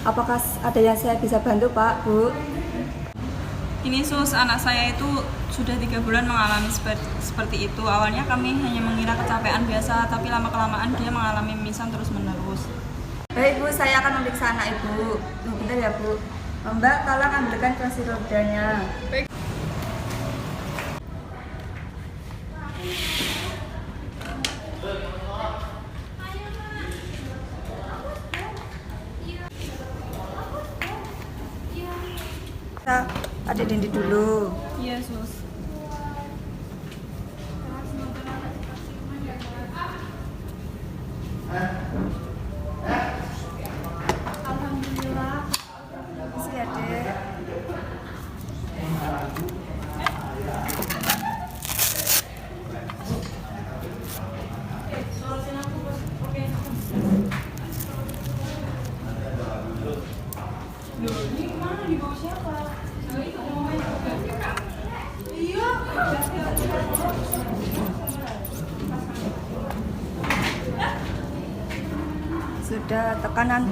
Apakah ada yang saya bisa bantu, Pak, Bu? Ini Sus, anak saya itu sudah 3 bulan mengalami seperti itu. Awalnya kami hanya mengira kecapean biasa, tapi lama-kelamaan dia mengalami mimisan terus-menerus. Baik, Bu, saya akan memeriksa anak Ibu. Bentar ya, Bu. Mbak, tolong ambilkan kursi rodanya. Baik. Kita adik Dendi dulu. Iya, Sus. Alhamdulillah. Makasih ya, Dek. Sudah tekanan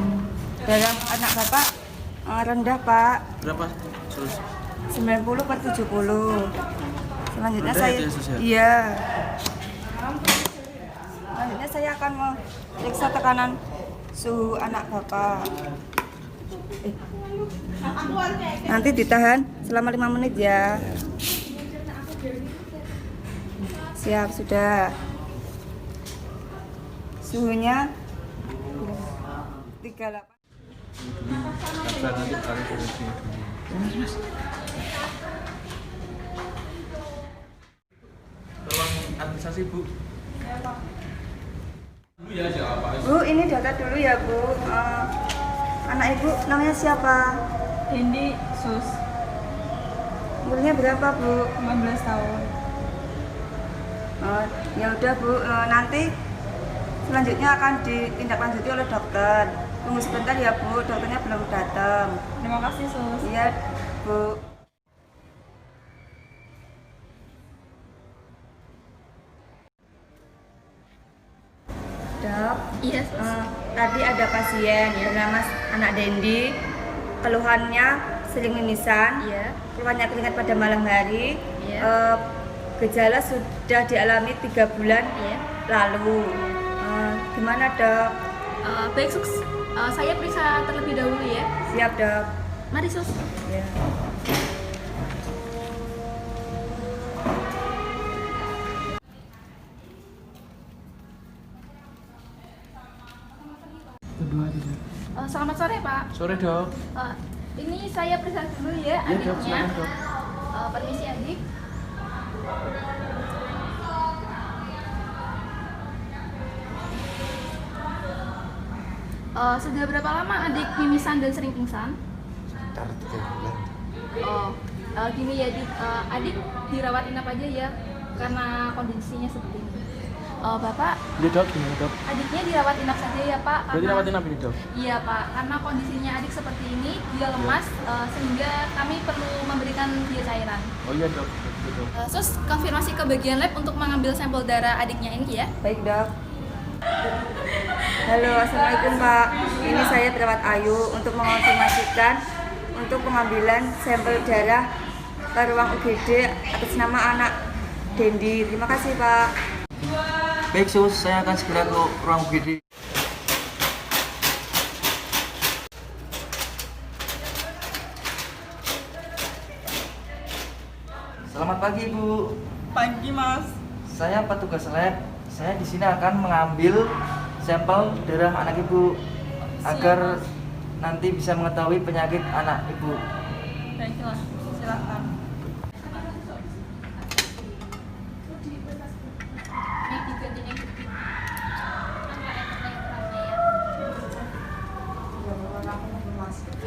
darah anak Bapak rendah, Pak. Berapa? Terus 90/70. Selanjutnya rendah saya itu ya, Sus, ya? iya. Selanjutnya saya akan memeriksa tekanan suhu anak Bapak. Nanti ditahan selama 5 menit ya. Siap, sudah. Suhunya 38. sabar nanti tarik polisi. Tolong administrasi Bu. Bu, ini data dulu ya, Bu. Anak Ibu namanya siapa? Dendi, Sus, Umurnya berapa, Bu? 15 tahun. Ya udah, Bu. Nanti selanjutnya akan ditindaklanjuti oleh dokter. Tunggu sebentar ya, Bu. Dokternya belum datang. Terima kasih, Sus. Iya, Bu. Dok, Iya, Sus. tadi ada pasien bernama anak Dendi. Keluhannya sering mimisan, Iya. keluhannya keringat pada malam hari. Iya. Gejala sudah dialami 3 bulan Iya. lalu. Gimana, Dok? Baik, Sus. Saya periksa terlebih dahulu ya. Siap, Dok. Mari, Sus. Ya. Selamat sore, Pak. Sore Dok. Ini saya periksa dulu ya Iya Dok, adiknya. silakan Dok. Permisi, adik. Sudah berapa lama adik mimisan dan sering pingsan? Sekitar 3 bulan. Gini ya, adik dirawat inap aja ya karena kondisinya seperti ini. Bapak, Iya Dok, gimana Dok? adiknya dirawat inap saja ya, Pak. Berarti rawat inap ini Dok? Iya, Pak, karena kondisinya adik seperti ini, dia lemas, sehingga kami perlu memberikan dia cairan. Oh iya Dok, betul. Sus, konfirmasi ke bagian lab untuk mengambil sampel darah adiknya ini ya. Baik, Dok. Halo, Assalamualaikum, Pak. Ini saya perawat Ayu untuk mengonfirmasikan untuk pengambilan sampel darah ke ruang UGD atas nama anak Dendi. Terima kasih, Pak. Baik Sus, saya akan segera ke ruang UGD. Selamat pagi Bu. Pagi, Mas. Saya petugas lab. Saya di sini akan mengambil sampel darah anak Ibu agar nanti bisa mengetahui penyakit anak Ibu. Baiklah, silakan. Yang diganti yang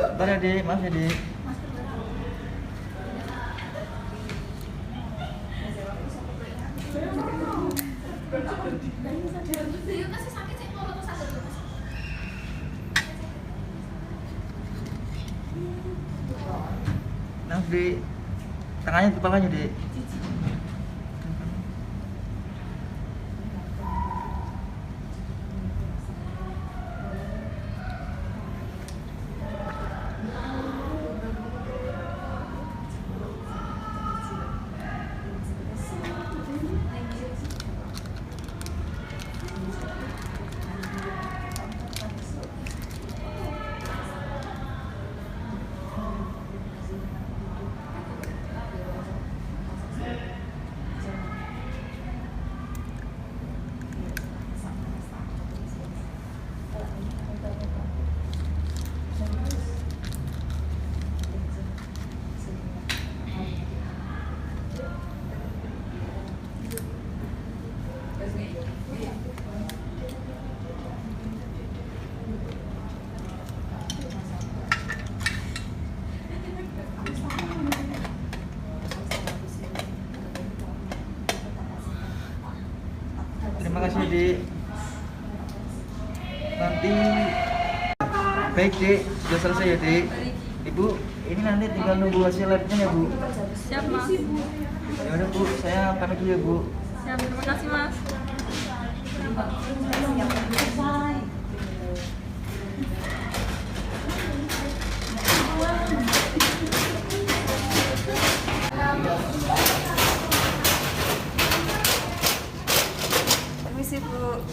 Bentar ya Dek, maaf ya Dek. Maaf Dek, tangannya di bawahnya Dek. Dek. Nanti baik Dek, sudah selesai ya Dek. Ibu, ini nanti tinggal nunggu hasil labnya ya Bu. Siap mas. Ya udah Bu, saya pamit dulu ya Bu. Siap, terima kasih mas. Permisi Bu.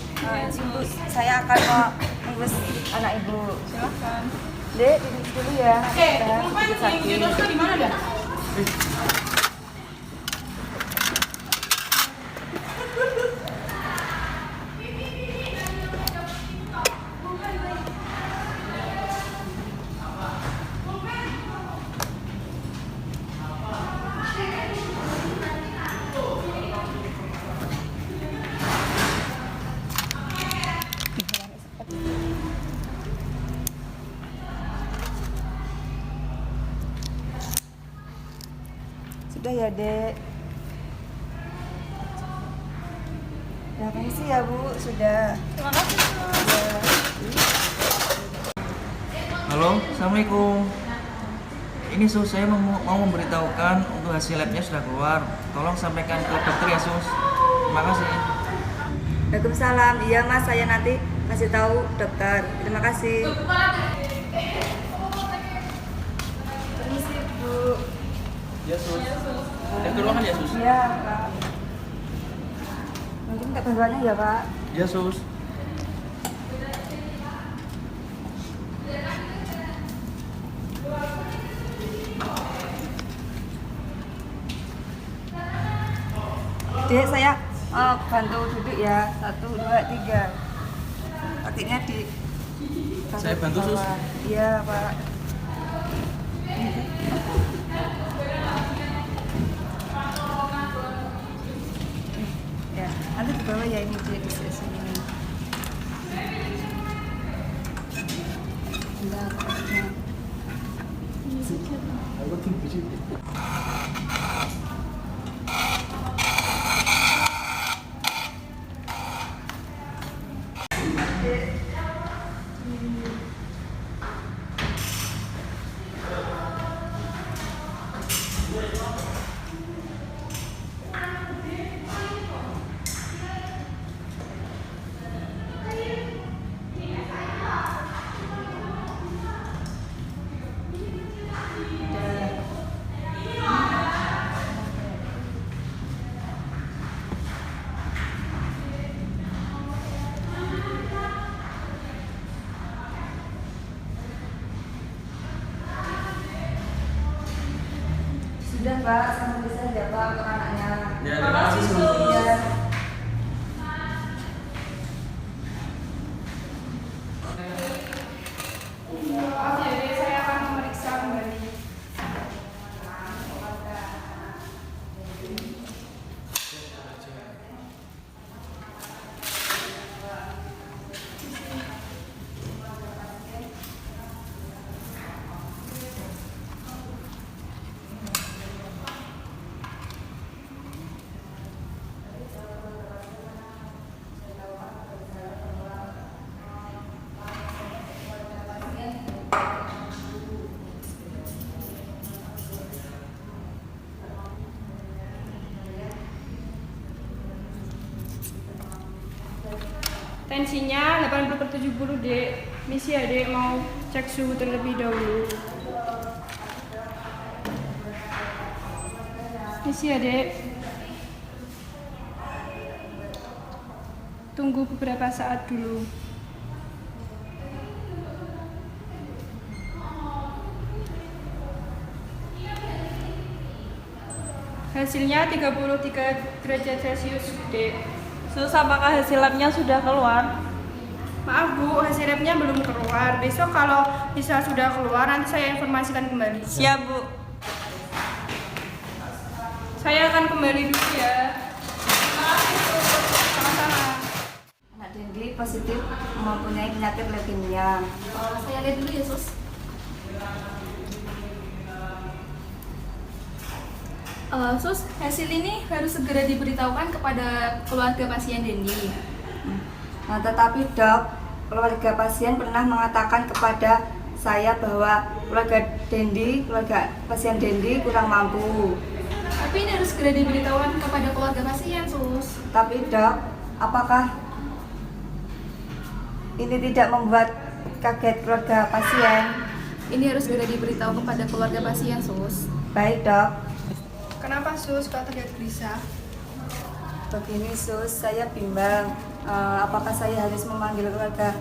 Ibu, saya akan mau mengurus anak Ibu. Silahkan. Dek, duduk dulu ya. Sedikit sakit. di mana dah? Sudah ya Dek. Ya permisi ya Bu, sudah. Terima kasih mas. Ya. Halo, Assalamualaikum. Ini Sus, saya mau memberitahukan untuk hasil labnya sudah keluar. Tolong sampaikan ke dokter ya Sus. Terima kasih. Waalaikumsalam. Iya Mas, saya nanti kasih tahu dokter. Terima kasih. Permisi Bu. Ya Sus. Saya ke ruangan ya Sus. Iya Pak. Mungkin minta bantuannya ya Pak. Ya Sus. Dek, saya bantu duduk ya. 1, 2, 3. Kakinya di. Saya bantu, Sus. Iya Pak. Ya, nanti di bawah ya ini dia di sini. Bentar, kakinya. Sudah Pak, sama bisa aja Pak untuk anaknya. Ya, terima kasih Sus. Iya. Jadi saya akan memeriksa kembali. Tensinya 80/70 Dek. Misi ya Dek, mau cek suhu terlebih dahulu. Misi ya Dek. Tunggu beberapa saat dulu. Hasilnya 33 derajat Celcius Dek. Sus, apakah hasil labnya sudah keluar? Maaf Bu, hasil labnya belum keluar. Besok kalau bisa sudah keluar, nanti saya informasikan kembali. Siap Bu. Saya akan kembali dulu ya. Terima kasih Bu. Sama-sama. Anak Dendi positif mempunyai penyakit leukemia. Saya lihat dulu ya Sus. Sus, hasil ini harus segera diberitahukan kepada keluarga pasien Dendi. Tetapi dok, keluarga pasien pernah mengatakan kepada saya bahwa keluarga pasien Dendi kurang mampu. Tapi ini harus segera diberitahukan kepada keluarga pasien, Sus. Tapi dok, apakah ini tidak membuat kaget keluarga pasien? Ini harus segera diberitahu kepada keluarga pasien, Sus. Baik dok. Kenapa Sus kok terlihat gelisah? Begini Sus, saya bimbang. Apakah saya harus memanggil keluarga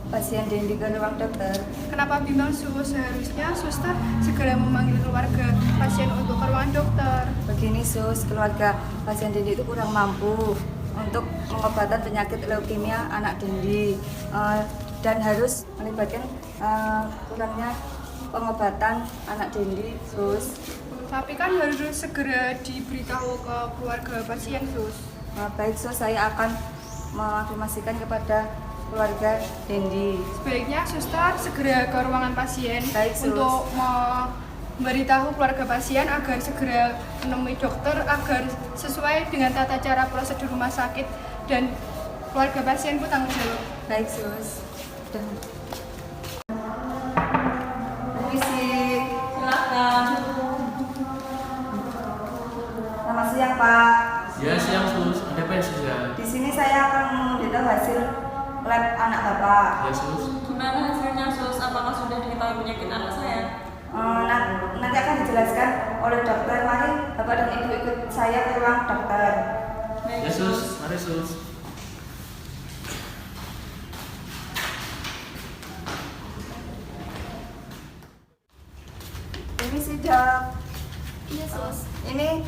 pasien Dendi ke ruang dokter? Kenapa bimbang Sus? Seharusnya suster segera memanggil keluarga pasien untuk ke ruangan dokter. Begini Sus, keluarga pasien Dendi itu kurang mampu untuk pengobatan penyakit leukemia anak Dendi, dan harus melibatkan kurangnya pengobatan anak Dendi, Sus. Tapi kan harus segera diberitahu ke keluarga pasien Sus. Baik Sus, saya akan mengafirmasikan kepada keluarga Dendi. Sebaiknya suster segera ke ruangan pasien Baik, Sus. untuk memberitahu keluarga pasien agar segera menemui dokter agar sesuai dengan tata cara prosedur rumah sakit dan keluarga pasien pun tanggung jawab. Baik Sus. Permisi. Silakan. Selamat siang Pak. Ya, siang Sus. Ada apa ya Sus ya? Di sini saya akan memberitahu hasil lab anak Bapak. Ya Sus. Gimana hasilnya, Sus? Apakah sudah diketahui penyakit anak saya? Nanti akan dijelaskan oleh dokter. Mari Bapak dan Ibu ikut saya ke ruang dokter. Ya Sus, mari Sus. Permisi dok. Iya, Sus. Ini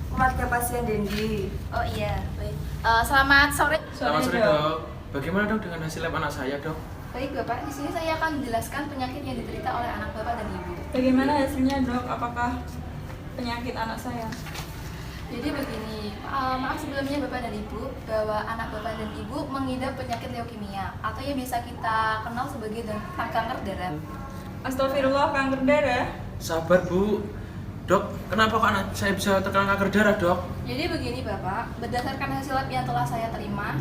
keluarga pasien Dendi. Oh iya, baik. Selamat sore. Selamat sore dok. Bagaimana dok dengan hasil lab anak saya dok? Baik, Bapak. Di sini saya akan menjelaskan penyakit yang diderita oleh anak Bapak dan Ibu. Bagaimana hasilnya, Dok? Apakah penyakit anak saya? Jadi begini, maaf sebelumnya Bapak dan Ibu bahwa anak Bapak dan Ibu mengidap penyakit leukemia atau yang biasa kita kenal sebagai kanker darah. Astagfirullah, kanker darah. Sabar Bu. Dok, kenapa kok anak saya bisa terkena kanker darah dok? Jadi begini Bapak, berdasarkan hasil lab yang telah saya terima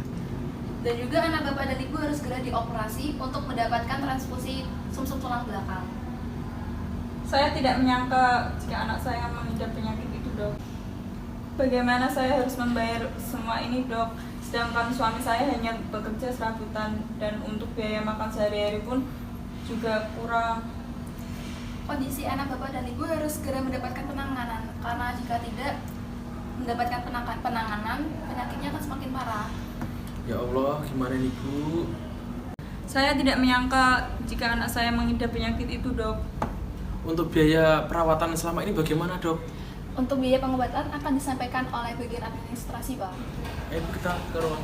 dan juga anak Bapak dan Ibu harus segera dioperasi untuk mendapatkan transfusi sumsum tulang belakang. Saya tidak menyangka jika anak saya mengidap penyakit itu, Dok. Bagaimana saya harus membayar semua ini, Dok? Sedangkan suami saya hanya bekerja serabutan dan untuk biaya makan sehari-hari pun juga kurang. Kondisi anak Bapak dan Ibu harus segera mendapatkan penanganan karena jika tidak mendapatkan penanganan, penyakitnya akan semakin parah. Ya Allah, gimana nih Bu? Saya tidak menyangka jika anak saya mengidap penyakit itu, Dok. Untuk biaya perawatan selama ini bagaimana dok? Untuk biaya pengobatan akan disampaikan oleh bagian administrasi, Pak. Ayo kita ke ruang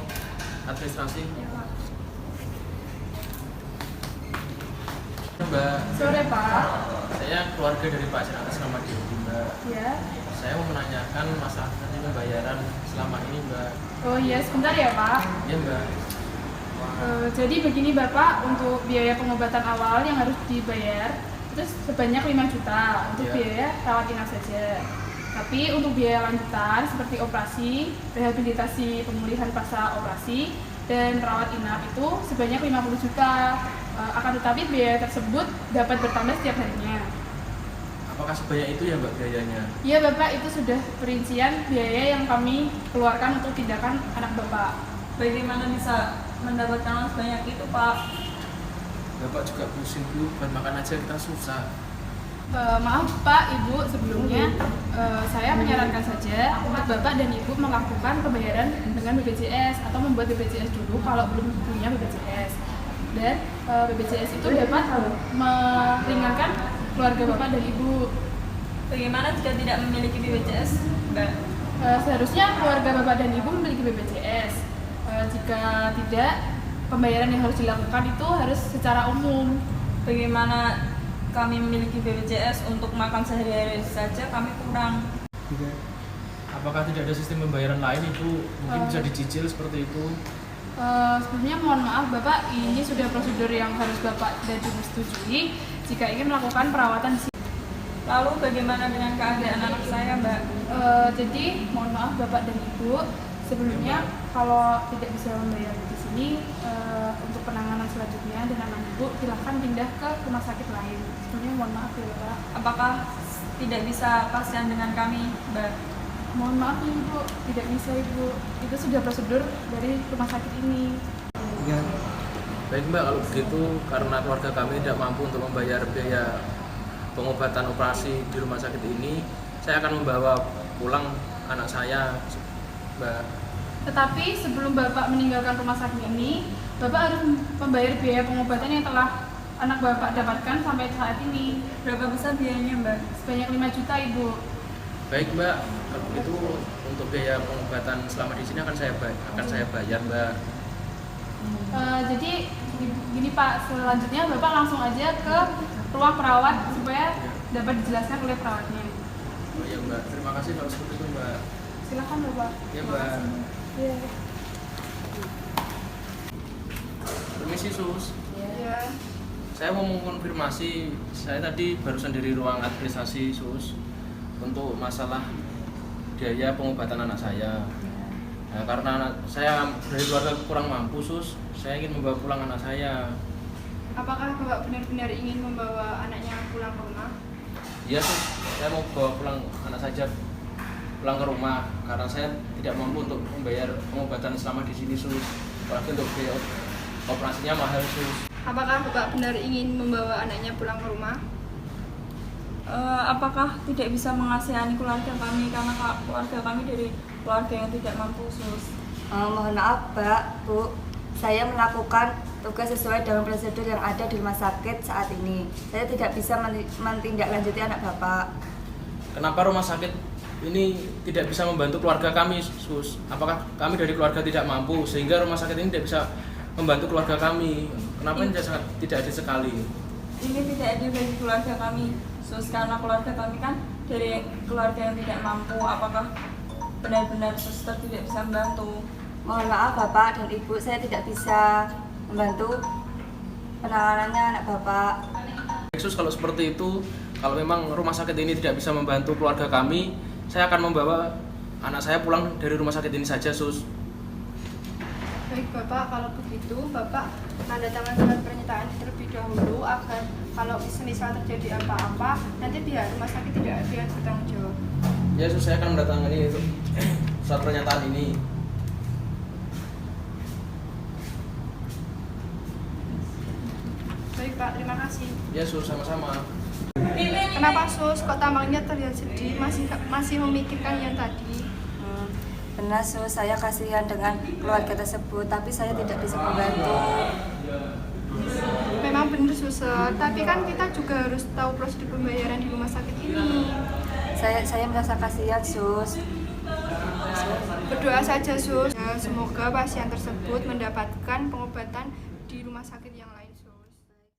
administrasi. Ya, Pak. Mbak, Sore Pak. saya keluarga dari Pak Pasien atas nama Dendi Mbak. Ya. Saya mau menanyakan masalah pembayaran selama ini Mbak. Oh iya, sebentar ya Pak. Iya Mbak. Jadi begini Bapak, untuk biaya pengobatan awal yang harus dibayar itu sebanyak 5 juta untuk Iya. biaya rawat inap saja. Tapi untuk biaya lanjutan seperti operasi, rehabilitasi pemulihan pasca operasi, dan rawat inap itu sebanyak 50 juta. Akan tetapi biaya tersebut dapat bertambah setiap harinya. Apakah sebanyak itu ya Mbak biayanya? Iya Bapak, itu sudah perincian biaya yang kami keluarkan untuk tindakan anak Bapak. Bagaimana bisa mendapatkan uang sebanyak itu, Pak? Bapak juga pusing Bu, buat makan aja kita susah. Maaf Pak, Ibu, sebelumnya saya menyarankan saja untuk Bapak dan Ibu melakukan pembayaran dengan BPJS atau membuat BPJS dulu kalau belum punya BPJS. Dan BPJS itu dapat meringankan keluarga Bapak dan Ibu. Bagaimana jika tidak memiliki BPJS, Mbak? Seharusnya keluarga Bapak dan Ibu memiliki BPJS. Jika tidak, pembayaran yang harus dilakukan itu harus secara umum. Bagaimana kami memiliki BPJS untuk makan sehari-hari saja kami kurang. Apakah tidak ada sistem pembayaran lain Ibu? Mungkin bisa dicicil seperti itu. Sebenarnya mohon maaf Bapak, ini sudah prosedur yang harus Bapak dan Ibu setujui jika ingin melakukan perawatan di sini. Lalu bagaimana dengan keadaan anak saya, Mbak? Jadi mohon maaf Bapak dan Ibu, Sebelumnya kalau tidak bisa membayar di sini, untuk penanganan selanjutnya dengan anak ibu silahkan pindah ke rumah sakit lain. Sebelumnya mohon maaf ya Bapak. Apakah tidak bisa kasihan dengan kami, Mbak? Mohon maaf ya Ibu, tidak bisa Ibu. Itu sudah prosedur dari rumah sakit ini. Ya, Baik Mbak, kalau begitu karena keluarga kami tidak mampu untuk membayar biaya pengobatan operasi di rumah sakit ini, saya akan membawa pulang anak saya, Mbak. Tetapi sebelum Bapak meninggalkan rumah sakit ini, Bapak harus membayar biaya pengobatan yang telah anak Bapak dapatkan sampai saat ini. Berapa besar biayanya, Mbak? Sebanyak 5 juta Ibu. Baik Mbak, kalau begitu untuk biaya pengobatan selama di sini akan saya bayar, Mbak. Jadi gini Pak, selanjutnya Bapak langsung aja ke ruang perawat supaya dapat dijelaskan oleh perawatnya. Oh iya Mbak, terima kasih kalau seperti itu Mbak. Silakan Bapak. Ya Mbak. Iya. Permisi Sus. Ya. Saya mau mengkonfirmasi, saya tadi barusan dari ruang administrasi Sus untuk masalah biaya pengobatan anak saya. Nah, karena saya dari keluarga kurang mampu Sus, saya ingin membawa pulang anak saya. Apakah Bapak benar-benar ingin membawa anaknya pulang ke rumah? Iya Sus, saya mau bawa pulang anak saja pulang ke rumah karena saya tidak mampu untuk membayar pengobatan selama di sini Sus. Apalagi untuk biaya operasinya mahal Sus. Apakah Bapak benar ingin membawa anaknya pulang ke rumah? Apakah tidak bisa mengasihani keluarga kami karena keluarga kami dari keluarga yang tidak mampu, Sus? Mohon maaf Mbak, Bu, saya melakukan tugas sesuai dengan prosedur yang ada di rumah sakit saat ini. Saya tidak bisa menindaklanjuti anak Bapak. Kenapa rumah sakit ini tidak bisa membantu keluarga kami Sus? Apakah kami dari keluarga tidak mampu sehingga rumah sakit ini tidak bisa membantu keluarga kami? Kenapa ini tidak adil sekali? Ini tidak adil bagi keluarga kami, Sus, karena keluarga kami kan dari keluarga yang tidak mampu. Apakah benar-benar suster tidak bisa membantu? Mohon maaf Bapak dan Ibu, saya tidak bisa membantu penanganannya anak Bapak. Sus, kalau seperti itu, kalau memang rumah sakit ini tidak bisa membantu keluarga kami, saya akan membawa anak saya pulang dari rumah sakit ini saja Sus. Baik Bapak, kalau begitu Bapak tanda tangan surat pernyataan terlebih dahulu agar kalau misal terjadi apa-apa nanti pihak rumah sakit tidak ada yang bertanggung jawab. Ya Sus, saya akan mendatangani surat pernyataan ini. Baik Pak, terima kasih. Ya Sus, sama-sama. Kenapa Sus, kok tampaknya terlihat sedih, masih memikirkan yang tadi? Benar Sus, saya kasihan dengan keluarga tersebut, tapi saya tidak bisa membantu. Memang benar Suster, tapi kan kita juga harus tahu prosedur pembayaran di rumah sakit ini. Saya merasa kasihan Sus. Berdoa saja Sus, semoga pasien tersebut mendapatkan pengobatan di rumah sakit yang